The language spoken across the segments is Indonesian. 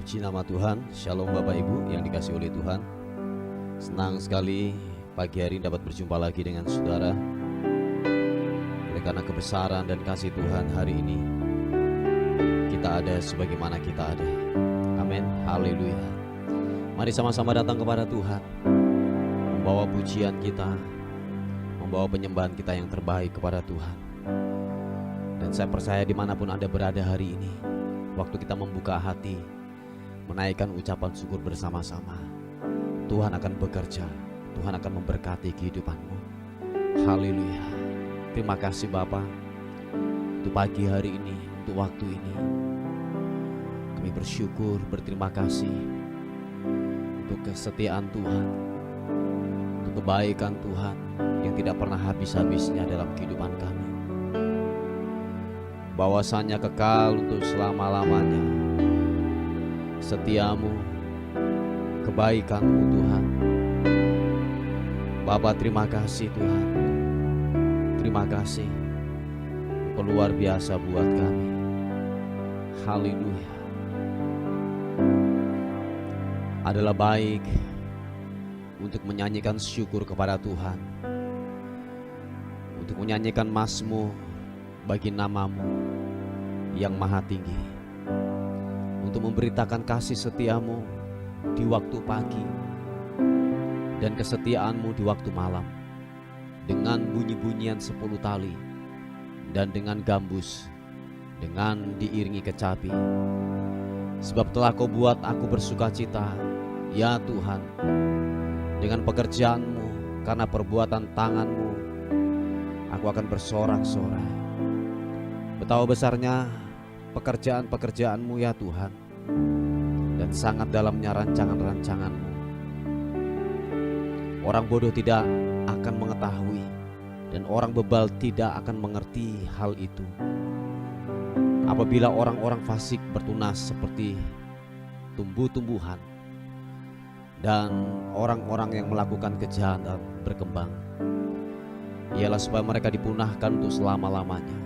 Puji nama Tuhan. Shalom Bapak Ibu yang dikasihi oleh Tuhan. Senang sekali pagi hari ini dapat berjumpa lagi dengan saudara. Oleh karena kebesaran dan kasih Tuhan, hari ini kita ada sebagaimana kita ada. Amin. Haleluya. Mari sama-sama datang kepada Tuhan, membawa pujian kita, membawa penyembahan kita yang terbaik kepada Tuhan. Dan saya percaya dimanapun Anda berada hari ini, waktu kita membuka hati, menaikkan ucapan syukur bersama-sama, Tuhan akan bekerja, Tuhan akan memberkati kehidupanmu. Haleluya. Terima kasih Bapa untuk pagi hari ini, untuk waktu ini. Kami bersyukur, berterima kasih untuk kesetiaan Tuhan, untuk kebaikan Tuhan yang tidak pernah habis-habisnya dalam kehidupan kami, bahwasanya kekal untuk selama-lamanya. Setiamu, kebaikanmu Tuhan. Bapa, terima kasih Tuhan. Terima kasih, Engkau luar biasa buat kami. Haleluya. Adalah baik untuk menyanyikan syukur kepada Tuhan, untuk menyanyikan mazmur bagi namamu yang maha tinggi, untuk memberitakan kasih setiamu di waktu pagi dan kesetiaanmu di waktu malam, dengan bunyi-bunyian 10 tali dan dengan gambus, dengan diiringi kecapi. Sebab telah Kau buat aku bersuka cita, ya Tuhan, dengan pekerjaanmu, karena perbuatan tanganmu aku akan bersorak-sorai. Betapa besarnya pekerjaan-pekerjaanmu ya Tuhan, dan sangat dalamnya rancangan-rancanganmu. Orang bodoh tidak akan mengetahui, dan orang bebal tidak akan mengerti hal itu. Apabila orang-orang fasik bertunas seperti tumbuh-tumbuhan, dan orang-orang yang melakukan kejahatan berkembang, ialah supaya mereka dipunahkan untuk selama-lamanya.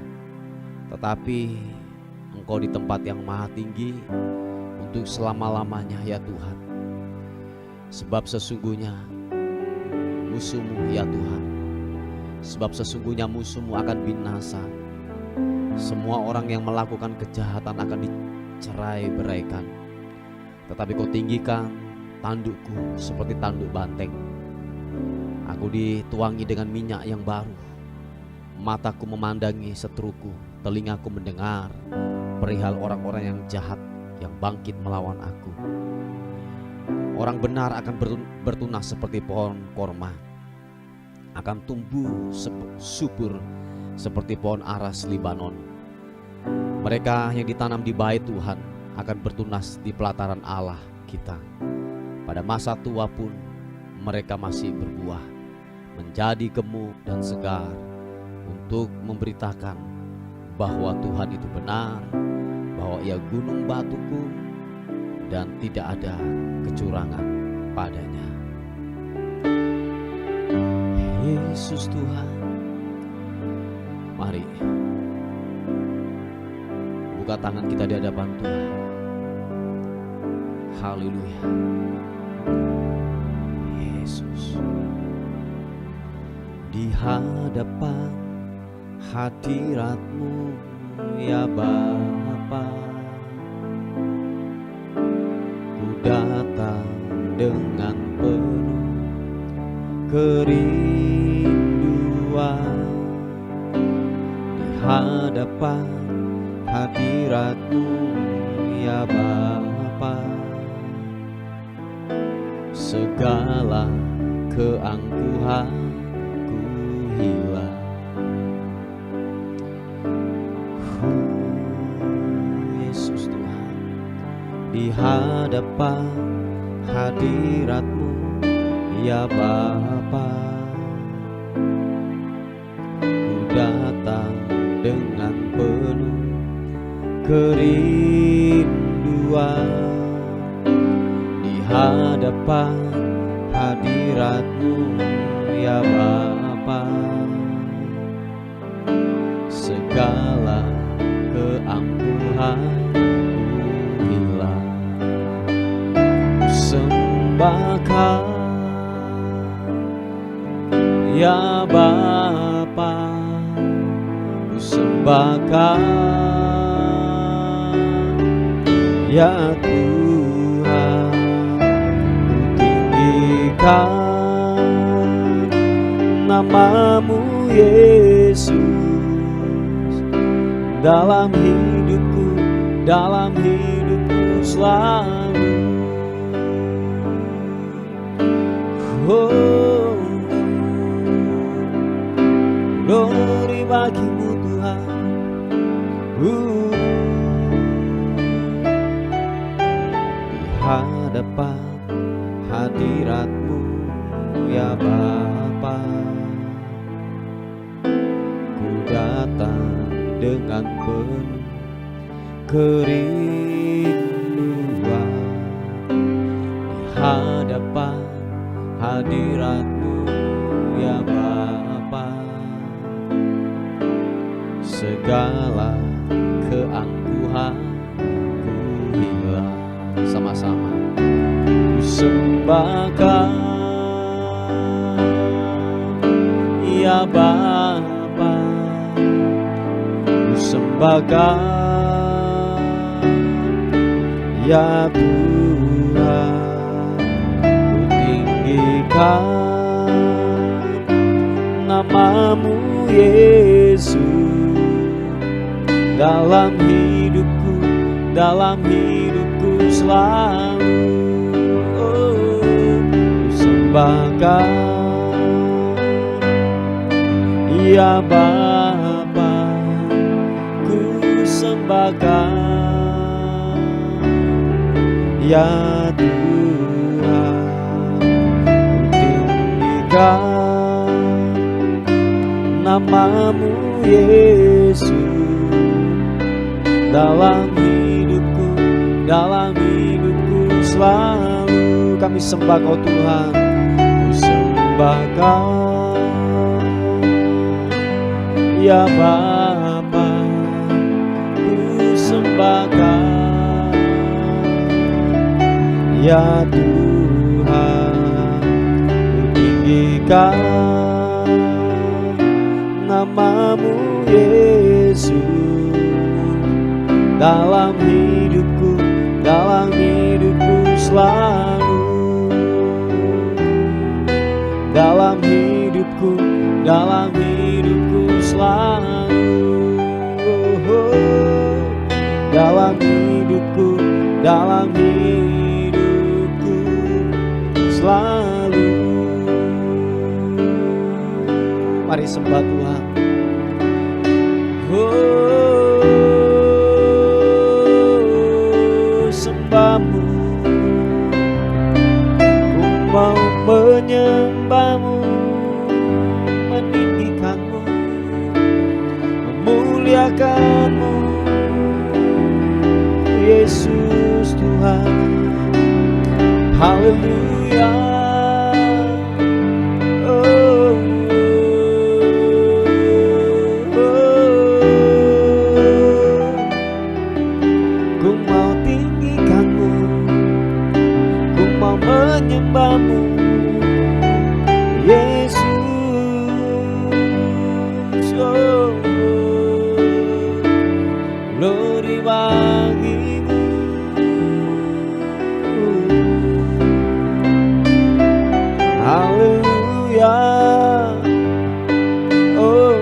Tetapi Engkau di tempat yang maha tinggi untuk selama-lamanya ya Tuhan. Sebab sesungguhnya musuhmu ya Tuhan, sebab sesungguhnya musuhmu akan binasa. Semua orang yang melakukan kejahatan akan dicerai beraikan. Tetapi Kau tinggikan tandukku seperti tanduk banteng. Aku dituangi dengan minyak yang baru. Mataku memandangi seteruku, telingaku mendengar perihal orang-orang yang jahat yang bangkit melawan aku. Orang benar akan bertunas seperti pohon korma, akan tumbuh subur seperti pohon aras Libanon. Mereka yang ditanam di bait Tuhan akan bertunas di pelataran Allah kita. Pada masa tua pun mereka masih berbuah, menjadi gemuk dan segar, untuk memberitakan bahwa Tuhan itu benar, bahwa Ia gunung batuku dan tidak ada kecurangan padanya. Yesus Tuhan, mari buka tangan kita di hadapan Tuhan. Haleluya. Yesus, di hadapan hadirat-Mu ya Bapa, ku datang dengan penuh kerinduan. Di hadapan hadirat-Mu ya Bapa, segala keangkuhanku hilang. Yesus Tuhan, di hadapan hadirat-Mu ya Bapa, ku datang dengan penuh kerinduan. Di hadapan hadirat-Mu ya Bapa, segala keangkuhanku hilang. sembahkan, ya Bapa, ku sembahkan, ya Tuhan, ku tinggikan nama-Mu Yesus dalam hidupku selalu. Oh, glory bagi-Mu Tuhan. Di hadapan hadirat-Mu ya Bapa, ku datang dengan penuh kerinduan. Di hadapan hadirat-Mu ya Bapa, segala keangkuhan ku hilang. Sama-sama ku sembahkan, ya Bapa, ku sembahkan, ya Tuhan, ku tinggikan nama-Mu Yesus dalam hidupku selalu. Oh, ku sembahkan, ya Bapa, ku sembahkan, ya Tuhan, ku tinggikan nama-Mu Yesus dalam hidupku selalu. Kami sembah Kau Tuhan, ku sembahkan, ya Bapa, ku sembahkan, ya Tuhan, ku tinggikan nama-Mu Yesus dalam hidupku selalu. Dalam hidupku selalu. Oh, dalam hidupku selalu. Mari sembah Tuhan. Oh, sembah-Mu, ku mau menyembah-Mu, meninggikan-Mu, memuliakan-Mu, Yesus Tuhan. Haleluya. Oh, ku mau tinggikan-Mu, ku mau menyembah-Mu, Yesus. Oh, glory bagi-Mu. Haleluya. Oh,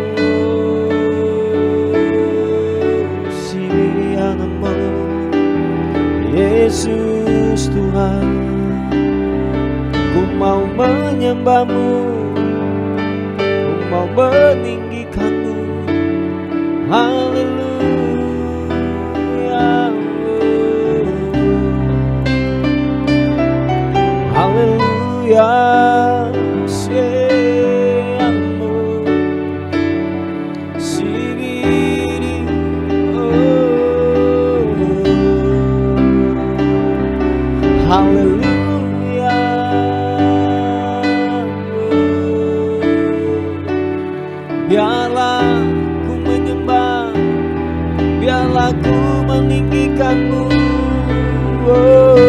sirianamu Yesus Tuhan, ku mau menyembah-Mu, ku mau meninggikan-Mu. Haleluya. Haleluya. Haleluya. Biarlah ku menyembah, biarlah ku meninggikan-Mu. Oh,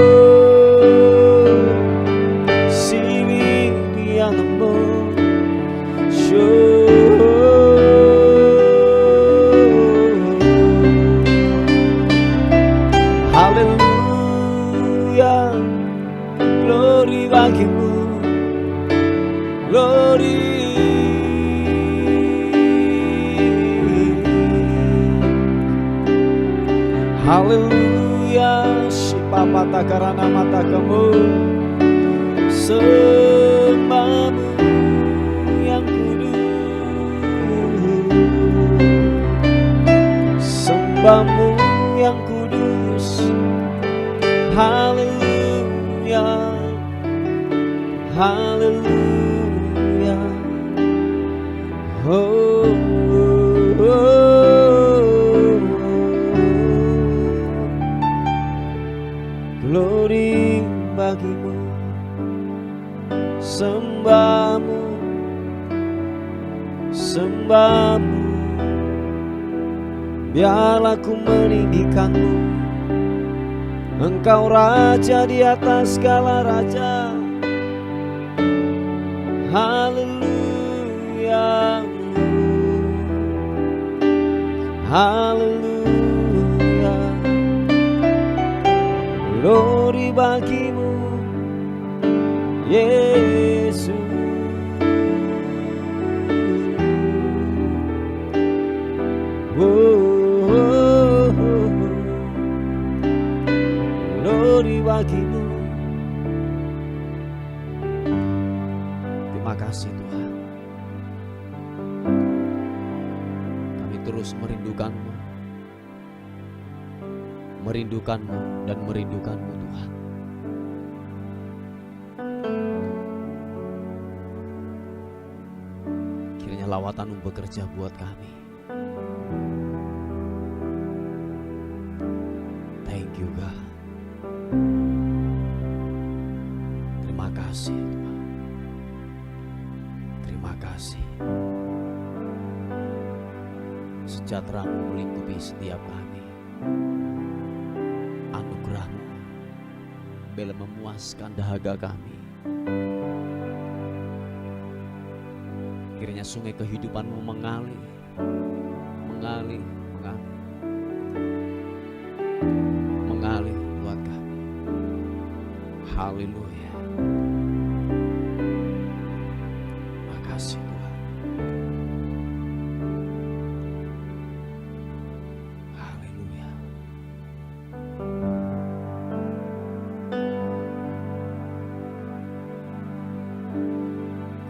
Haleluya, Shipapata karana mata kamu, sembahmu yang kudus, sembahmu yang kudus. Haleluya, haleluya. Oh, oh, oh. Glory bagimu, sembahmu, sembahmu. Biarlah ku meninggikanmu, Engkau Raja di atas segala raja. Haleluya, haleluya. Glory bagimu, Yesus. Oh, oh, oh. Glory bagimu. Terima kasih Tuhan. Kami terus merindukanmu, merindukanmu dan merindukanmu Tuhan. Kiranya lawatanmu bekerja buat kami. Thank you God. Terima kasih Tuhan. Terima kasih. Sejahtera-Mu melingkupi setiap kami. Anugerah-Mu bela memuaskan dahaga kami. Kiranya sungai kehidupan-Mu mengalir, mengalir, mengalir, mengalir buat kami. Haleluya. Makasih Tuhan. Haleluya.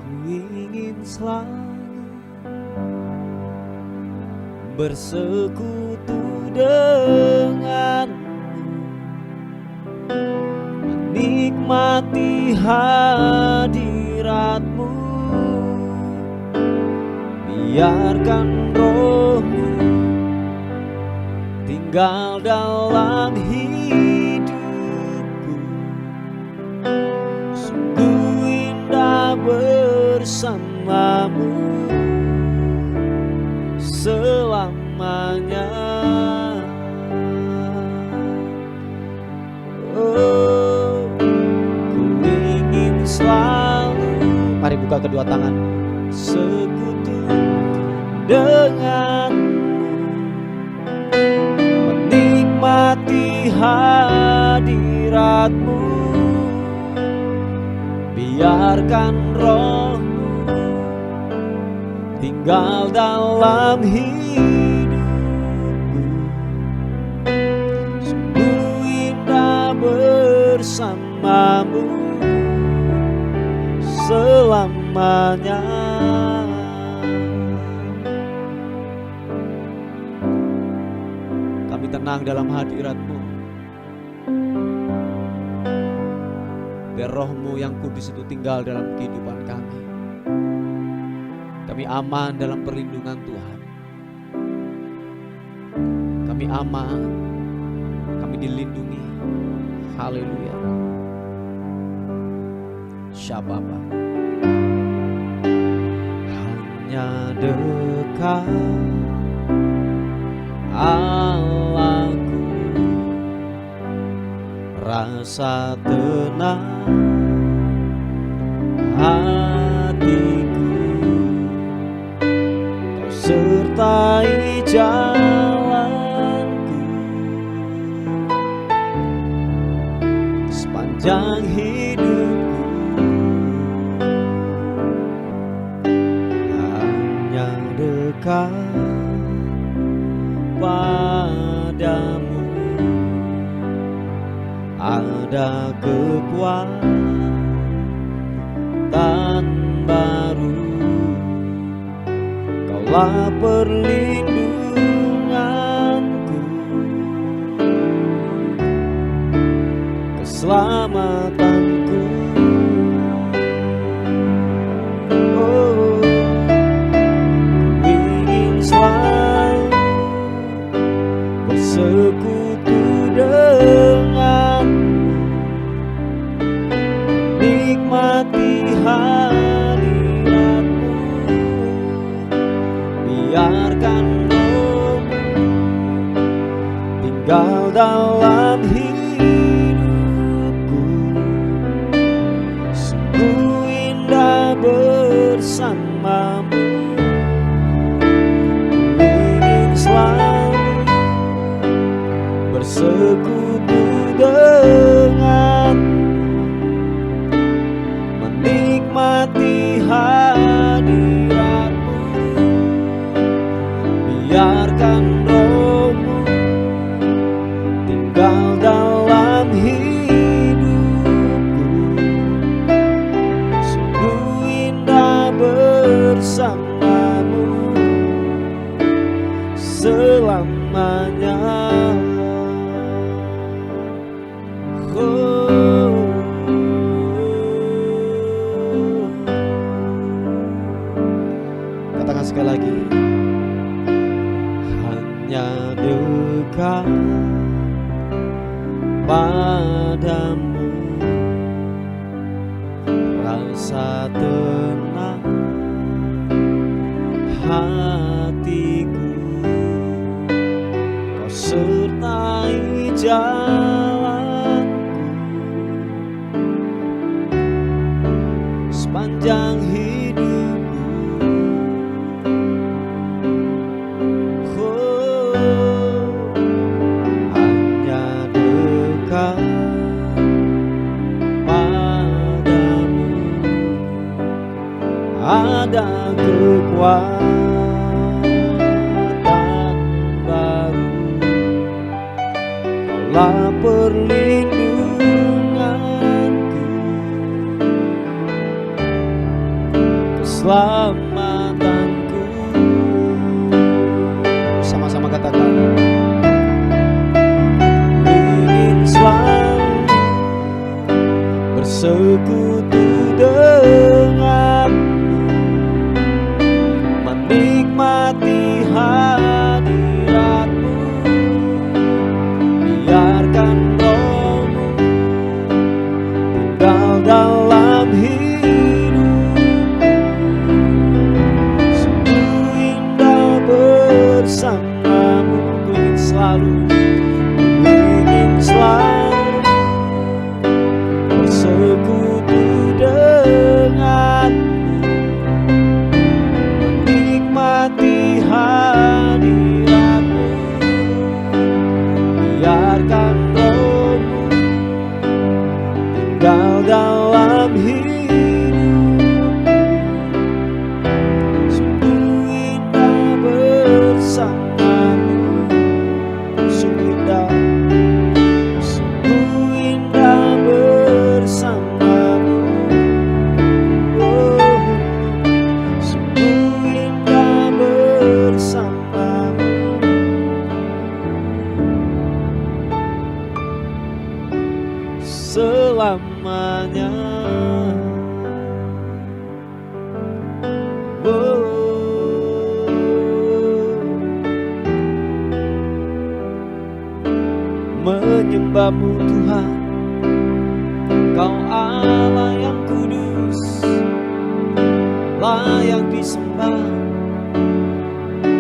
Ku ingin selalu bersekutu denganmu, menikmati hadirat-Mu. Biarkan Roh-Mu tinggal dalam hidupku. Sungguh indah bersama-Mu selamanya. Oh, ku ingin selalu, mari buka kedua tangan, sekutu denganmu, menikmati hadirat-Mu. Biarkan Roh-Mu tinggal dalam hidupku. Sungguh indah bersama-Mu selamanya. Kami tenang dalam hadirat-Mu. Biar Roh-Mu yang kudus itu tinggal dalam kehidupan kami. Kami aman dalam perlindungan Tuhan. Kami aman, kami dilindungi. Haleluya. Syababa. Hanya dekat Allahku, rasa tenang hatiku. Kau sertai jalanku sepanjang hidupku. Hanya dekat padamu, ada kekuatan baru. Kaulah perlindunganku, keselamatanku. Oh, ku ingin selalu bersekutu denganmu, nikmati hadiratmu. Biarkan Roh-Mu tinggal dalam hidupku. Sungguh indah bersamamu. Ku ingin selalu bersekutu denganmu, menikmati hadiratmu. Biarkan Roh-Mu tinggal dalam hidupku. Sungguh indah bersamamu selamanya. Oh, katakan sekali lagi. Hanya dekat padamu, rasa tenang hatiku. Kau sertai jalanku sepanjang hidupku. Ada kekuatan baru. Kaulah perlindunganku, keselamatanku. Sama-sama katakan. Ingin selalu bersekutu denganmu, menikmati hadiratmu. Biarkan Roh-Mu tinggal dalam hidupku. Sungguh indah bersamamu. Ku ingin selalu bersekutu denganmu, menikmati hadiratmu. Biarkan Roh-Mu tinggal dalam hidupku. Sungguh indah bersamamu. Sungguh indah, sungguh indah bersamamu. Oh, sungguh indah bersamamu selamanya. Oh, menyembah-Mu Tuhan, Kau Allah yang kudus, layak disembah.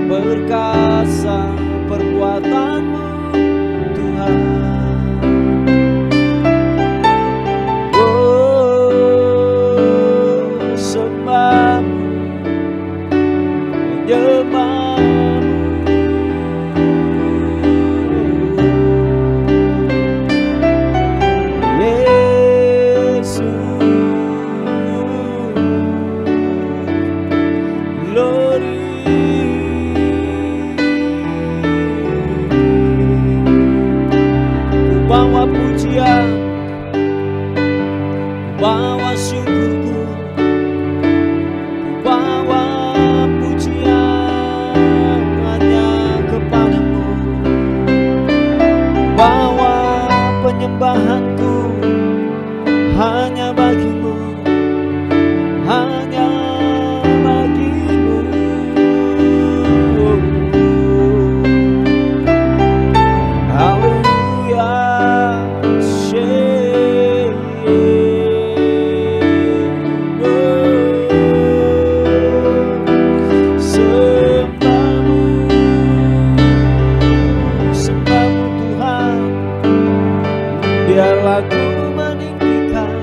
Perkasa perbuatan-Mu Tuhan. Oh, sembah-Mu, menyembah-Mu. Bawa pujian penyembahanku hanya bagimu, hanya bagimu. Haleluya, sembahmu Tuhan, biarlah ku meninggikan,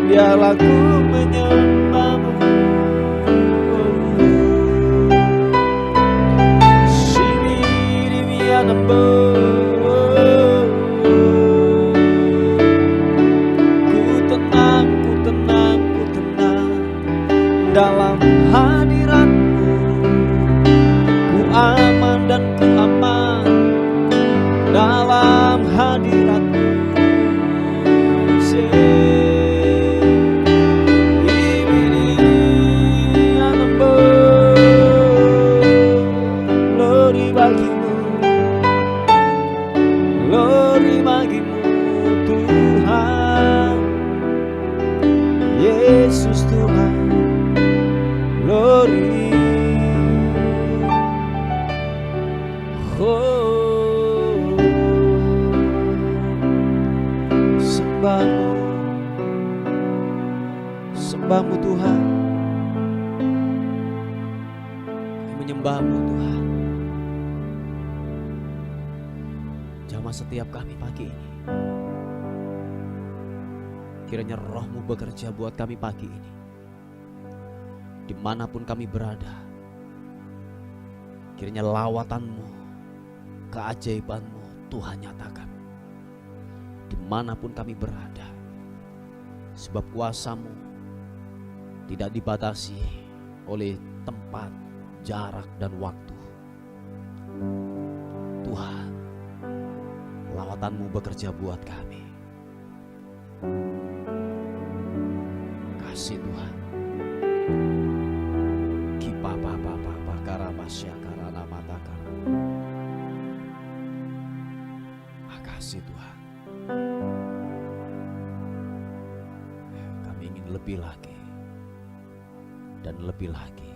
biarlah ku menyembahmu. Ku tenang dalam hadiratmu. Ku aman dan ku aman dalam hadiratmu. Glory bagimu, glory bagimu Tuhan, Yesus Tuhan, glory. Oh, sembahmu, sembahmu Tuhan, menyembahmu Tuhan. Jamah setiap kami pagi ini, kiranya roh-Mu bekerja buat kami pagi ini. Dimanapun kami berada, kiranya lawatan-Mu, keajaiban-Mu Tuhan nyatakan. Dimanapun kami berada, sebab kuasa-Mu tidak dibatasi oleh tempat, jarak, dan waktu. Tuhan, lawatan-Mu bekerja buat kami. Kasih Tuhan. Makasih Tuhan. Kami ingin lebih lagi dan lebih lagi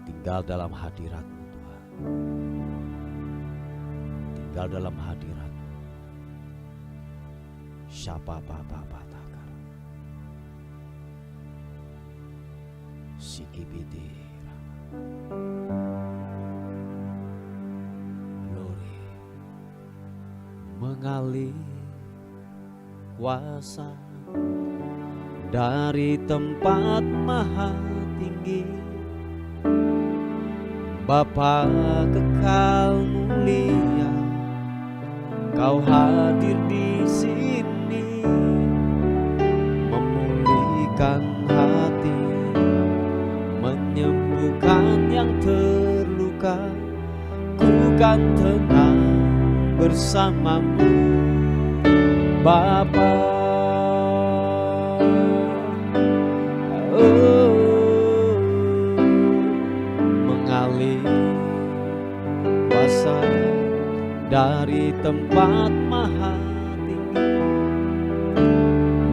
tinggal dalam hadirat-Mu Tuhan. Tinggal dalam hadirat-Mu. Syapa Bapa Takar Sikibidi Glory mengalir kuasa dari tempat maha tinggi. Bapa kekal mulia, Kau hadir di sini, memulihkan hati, menyembuhkan yang terluka. Ku kan tenang bersama-Mu, Bapa. Mengalir kuasa dari tempat maha tinggi.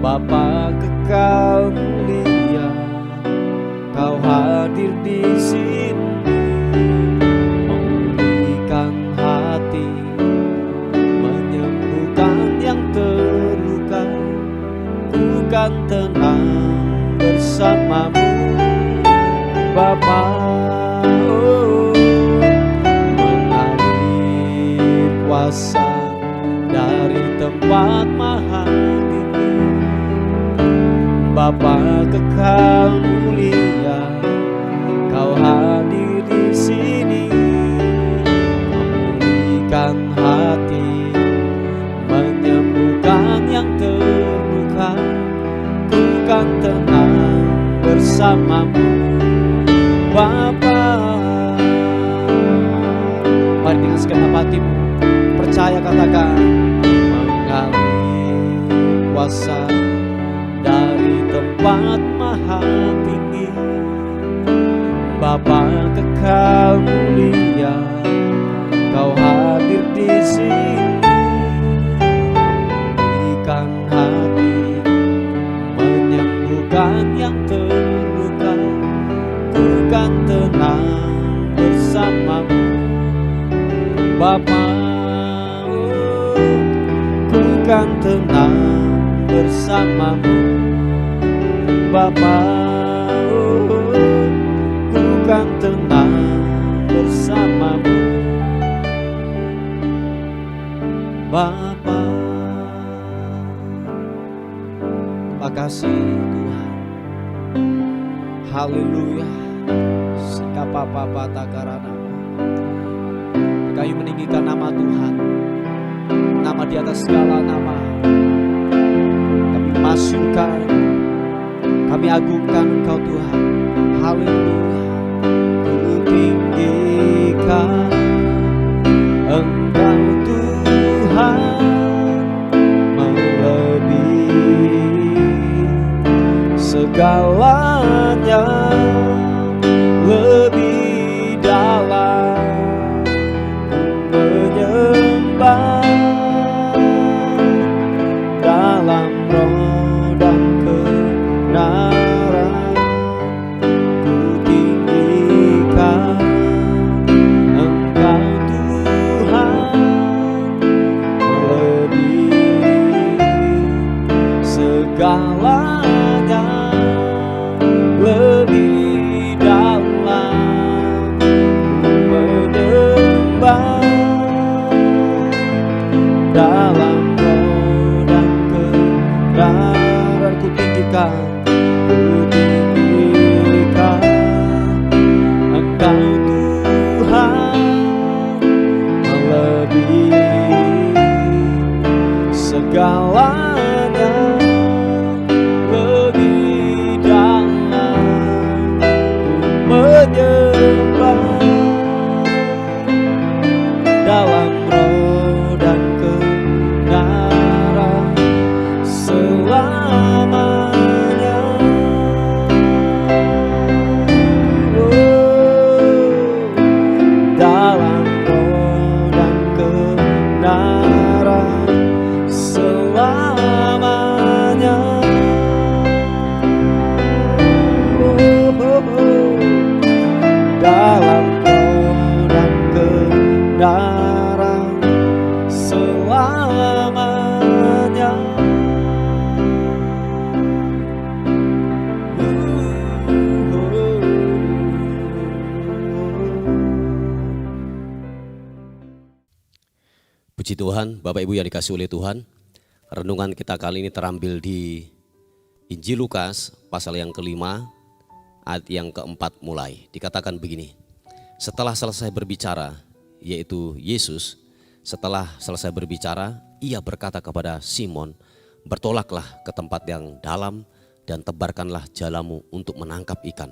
Bapa kekal mulia, Kau hadir di sini, memulihkan hati, menyembuhkan yang terluka. Ku kan tenang bersama-Mu, Bapa. Mengalir kuasa dari tempat maha tinggi. Bapa kekal mulia, Kau hadir di sini, memulihkan hati, menyembuhkan yang terluka. Ku kan tenang bersama-Mu, Bapa. Mari dengan segenap hatimu percaya, katakan, mengalir kuasa dari tempat maha tinggi. Bapa kekal mulia, Kau hadir di sini, ku kan tenang bersamamu Bapa, ku kan tenang bersamamu Bapa. Terima kasih Tuhan. Haleluya. Sikapapa takarana. Kami meninggikan nama Tuhan, nama di atas segala nama. Kami masukkan, kami agungkan Engkau Tuhan. Haleluya. Ku tinggikan Engkau Tuhan, melebihi segalanya, lebih dalam menyembah dalam roh dan kebenaran. Ku tinggikan Engkau Tuhan, melebihi segalanya, lebih dalam menyembah dalam roh dan kebenaran. Ku tinggikan Engkau Tuhan, melebihi segalanya, lebih dalam menyembah dalam roh dan kebenaran selamanya. Dalam roh dan kebenaran selamanya. Dalam roh dan kebenaran selamanya. Puji Tuhan, Bapak Ibu yang dikasihi oleh Tuhan. Renungan kita kali ini terambil di Injil Lukas pasal yang kelima ayat yang keempat mulai. Dikatakan begini, setelah selesai berbicara, yaitu Yesus, setelah selesai berbicara, ia berkata kepada Simon, bertolaklah ke tempat yang dalam dan tebarkanlah jalamu untuk menangkap ikan.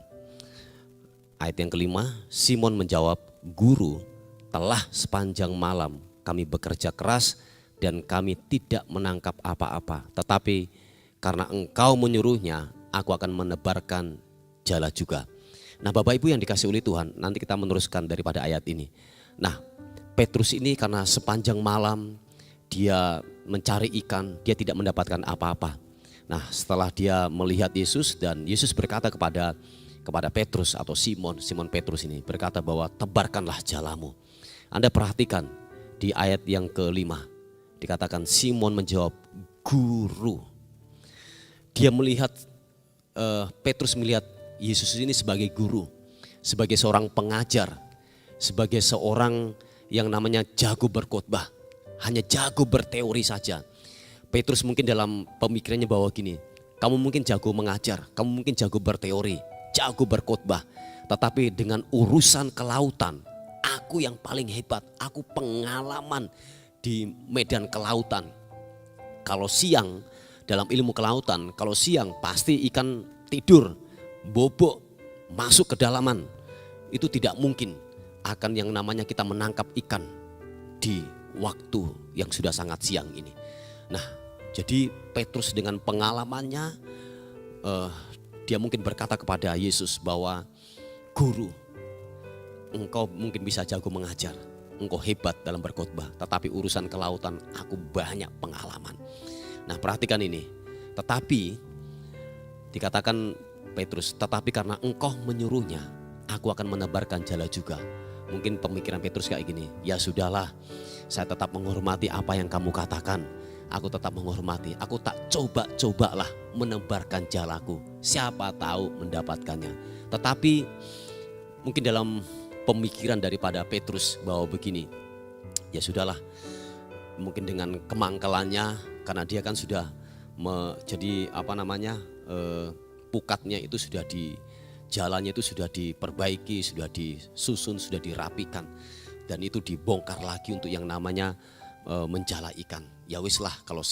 Ayat yang kelima, Simon menjawab, Guru, telah sepanjang malam kami bekerja keras dan kami tidak menangkap apa-apa. Tetapi karena Engkau menyuruhnya, aku akan menebarkan jala juga. Nah Bapak Ibu yang dikasihi oleh Tuhan, nanti kita meneruskan daripada ayat ini. Nah Petrus ini karena sepanjang malam dia mencari ikan, dia tidak mendapatkan apa-apa. Nah setelah dia melihat Yesus, dan Yesus berkata kepada Petrus atau Simon Petrus ini berkata bahwa tebarkanlah jalamu. Anda perhatikan di ayat yang kelima, dikatakan Simon menjawab, Guru. Dia melihat, Petrus melihat Yesus ini sebagai guru, sebagai seorang pengajar, sebagai seorang yang namanya jago berkhotbah, hanya jago berteori saja. Petrus mungkin dalam pemikirannya bahwa gini, kamu mungkin jago mengajar, kamu mungkin jago berteori, jago berkhotbah, tetapi dengan urusan kelautan, aku yang paling hebat, aku pengalaman di medan kelautan. Kalau siang dalam ilmu kelautan, kalau siang pasti ikan tidur, bobok, masuk ke dalaman. Itu tidak mungkin akan yang namanya kita menangkap ikan di waktu yang sudah sangat siang ini. Nah, jadi Petrus dengan pengalamannya, dia mungkin berkata kepada Yesus bahwa, Guru, engkau mungkin bisa jago mengajar, engkau hebat dalam berkhotbah, tetapi urusan kelautan aku banyak pengalaman. Nah perhatikan ini, tetapi dikatakan Petrus, tetapi karena engkau menyuruhnya, aku akan menebarkan jala juga. Mungkin pemikiran Petrus kayak gini, ya sudahlah, Saya tetap menghormati apa yang kamu katakan. Aku tetap menghormati. Aku tak coba-cobalah menebarkan jalaku. Siapa tahu mendapatkannya. Tetapi mungkin dalam pemikiran daripada Petrus bahwa begini, ya sudahlah, mungkin dengan kemangkelannya, karena dia kan sudah pukatnya itu sudah jalannya itu sudah diperbaiki, sudah disusun, sudah dirapikan, dan itu dibongkar lagi untuk yang namanya menjala ikan. Ya wis lah, kalau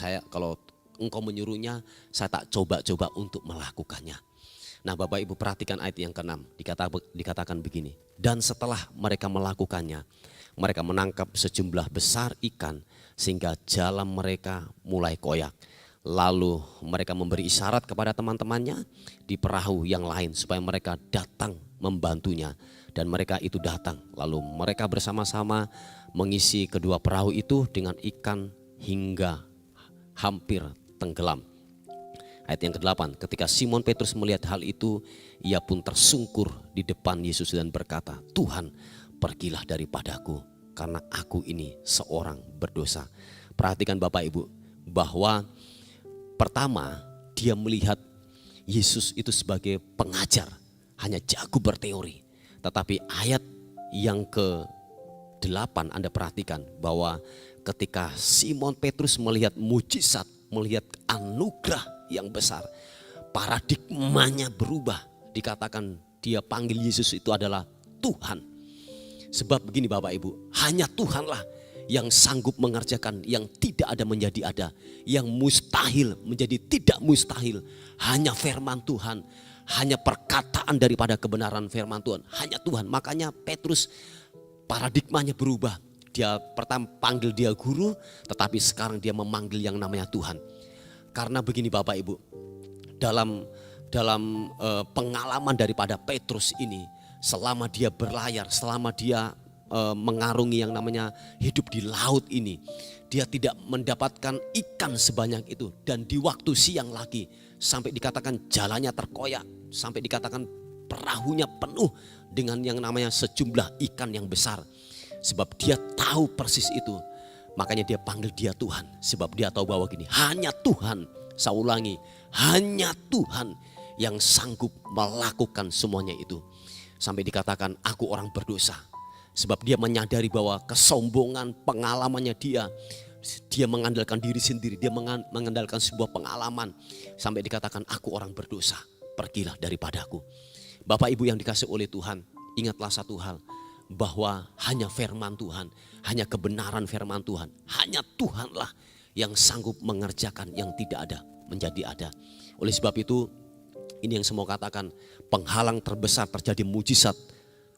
engkau menyuruhnya, saya tak coba-coba untuk melakukannya. Nah Bapak Ibu perhatikan ayat yang ke-6, dikatakan begini. Dan setelah mereka melakukannya, mereka menangkap sejumlah besar ikan sehingga jalan mereka mulai koyak. Lalu mereka memberi isyarat kepada teman-temannya di perahu yang lain supaya mereka datang membantunya. Dan mereka itu datang, lalu mereka bersama-sama mengisi kedua perahu itu dengan ikan hingga hampir tenggelam. Ayat yang ke-8, ketika Simon Petrus melihat hal itu, ia pun tersungkur di depan Yesus dan berkata, Tuhan, pergilah daripadaku karena aku ini seorang berdosa. Perhatikan Bapak Ibu, bahwa pertama dia melihat Yesus itu sebagai pengajar, hanya jago berteori. Tetapi ayat yang ke-8 Anda perhatikan bahwa ketika Simon Petrus melihat mujizat, melihat anugerah yang besar, paradigmanya berubah. Dikatakan dia panggil Yesus itu adalah Tuhan. Sebab begini Bapak Ibu, hanya Tuhanlah yang sanggup mengerjakan yang tidak ada menjadi ada, yang mustahil menjadi tidak mustahil. Hanya firman Tuhan, hanya perkataan daripada kebenaran firman Tuhan, hanya Tuhan. Makanya Petrus paradigmanya berubah. Dia pertama panggil dia guru, tetapi sekarang dia memanggil yang namanya Tuhan. Karena begini Bapak Ibu, dalam pengalaman daripada Petrus ini, selama dia berlayar, selama dia mengarungi yang namanya hidup di laut ini, dia tidak mendapatkan ikan sebanyak itu. Dan di waktu siang lagi, sampai dikatakan jalannya terkoyak, sampai dikatakan perahunya penuh dengan yang namanya sejumlah ikan yang besar. Sebab dia tahu persis itu, makanya dia panggil dia Tuhan. Sebab dia tahu bahwa gini, hanya Tuhan, saya ulangi, hanya Tuhan yang sanggup melakukan semuanya itu. Sampai dikatakan aku orang berdosa. Sebab dia menyadari bahwa kesombongan pengalamannya dia mengandalkan diri sendiri, dia mengandalkan sebuah pengalaman. Sampai dikatakan aku orang berdosa, pergilah daripadaku. Bapak Ibu yang dikasih oleh Tuhan, ingatlah satu hal, bahwa hanya firman Tuhan, hanya kebenaran firman Tuhan, hanya Tuhanlah yang sanggup mengerjakan yang tidak ada menjadi ada. Oleh sebab itu, ini yang saya mau katakan, penghalang terbesar terjadi mujizat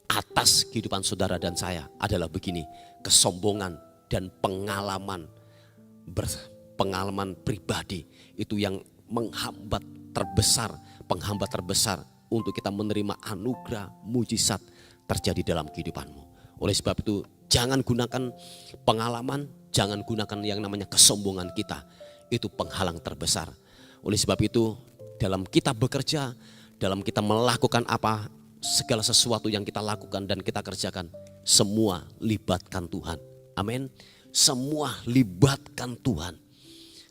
atas kehidupan saudara dan saya adalah begini, kesombongan dan pengalaman pribadi itu yang menghambat penghambat terbesar untuk kita menerima anugerah mujizat terjadi dalam kehidupanmu. Oleh sebab itu jangan gunakan pengalaman, jangan gunakan yang namanya kesombongan kita. Itu penghalang terbesar. Oleh sebab itu dalam kita bekerja, dalam kita melakukan apa, segala sesuatu yang kita lakukan dan kita kerjakan, semua libatkan Tuhan. Amin. Semua libatkan Tuhan.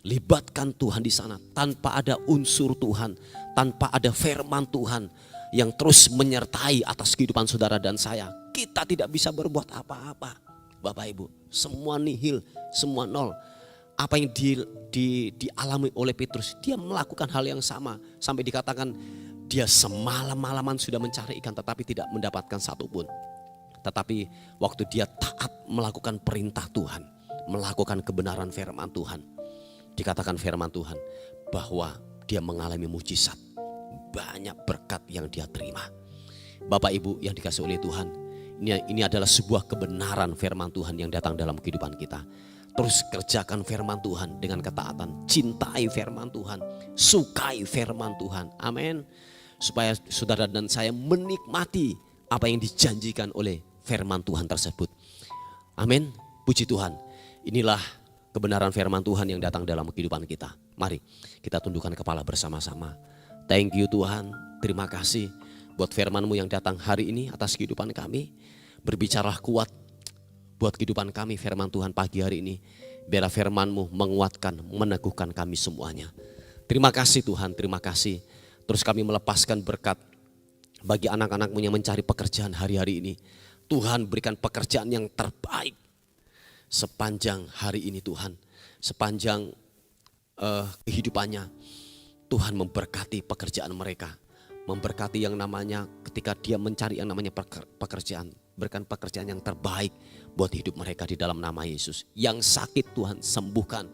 Libatkan Tuhan di sana. Tanpa ada unsur Tuhan, tanpa ada firman Tuhan yang terus menyertai atas kehidupan saudara dan saya, kita tidak bisa berbuat apa-apa. Bapak Ibu, semua nihil, semua nol. Apa yang dialami oleh Petrus, dia melakukan hal yang sama. Sampai dikatakan dia semalam-malaman sudah mencari ikan tetapi tidak mendapatkan satupun. Tetapi waktu dia taat melakukan perintah Tuhan, melakukan kebenaran firman Tuhan, dikatakan firman Tuhan bahwa dia mengalami mujizat. Banyak berkat yang dia terima. Bapak Ibu yang dikasih oleh Tuhan, ini adalah sebuah kebenaran firman Tuhan yang datang dalam kehidupan kita. Terus kerjakan firman Tuhan dengan ketaatan. Cintai firman Tuhan, sukai firman Tuhan. Amin. Supaya saudara dan saya menikmati apa yang dijanjikan oleh firman Tuhan tersebut. Amin. Puji Tuhan. Inilah kebenaran firman Tuhan yang datang dalam kehidupan kita. Mari kita tundukkan kepala bersama-sama. Thank you Tuhan, terima kasih buat firman-Mu yang datang hari ini atas kehidupan kami. Berbicaralah kuat, buat kehidupan kami firman Tuhan pagi hari ini. Biarlah firman-Mu menguatkan, meneguhkan kami semuanya. Terima kasih Tuhan, terima kasih. Terus kami melepaskan berkat bagi anak-anak-Mu yang mencari pekerjaan hari-hari ini. Tuhan berikan pekerjaan yang terbaik sepanjang hari ini Tuhan. Sepanjang kehidupannya. Tuhan memberkati pekerjaan mereka. Memberkati yang namanya ketika dia mencari yang namanya pekerjaan. Berikan pekerjaan yang terbaik buat hidup mereka di dalam nama Yesus. Yang sakit Tuhan sembuhkan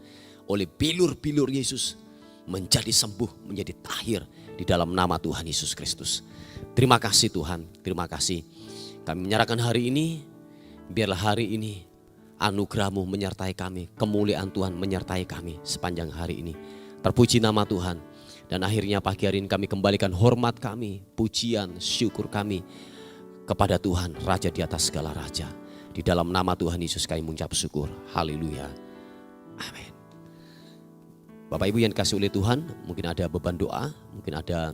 oleh bilur-bilur Yesus. Menjadi sembuh, menjadi tahir di dalam nama Tuhan Yesus Kristus. Terima kasih Tuhan, terima kasih. Kami menyerahkan hari ini, biarlah hari ini anugerah-Mu menyertai kami. Kemuliaan Tuhan menyertai kami sepanjang hari ini. Terpuji nama Tuhan. Dan akhirnya pagi hari ini kami kembalikan hormat kami, pujian, syukur kami kepada Tuhan, Raja di atas segala raja. Di dalam nama Tuhan Yesus kami mengucap syukur. Haleluya. Amin. Bapak Ibu yang dikasihi oleh Tuhan, mungkin ada beban doa, mungkin ada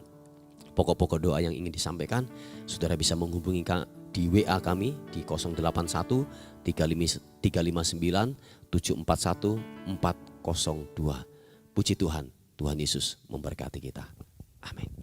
pokok-pokok doa yang ingin disampaikan. Saudara bisa menghubungi di WA kami di 081 359 741 402. Puji Tuhan, Tuhan Yesus memberkati kita. Amin.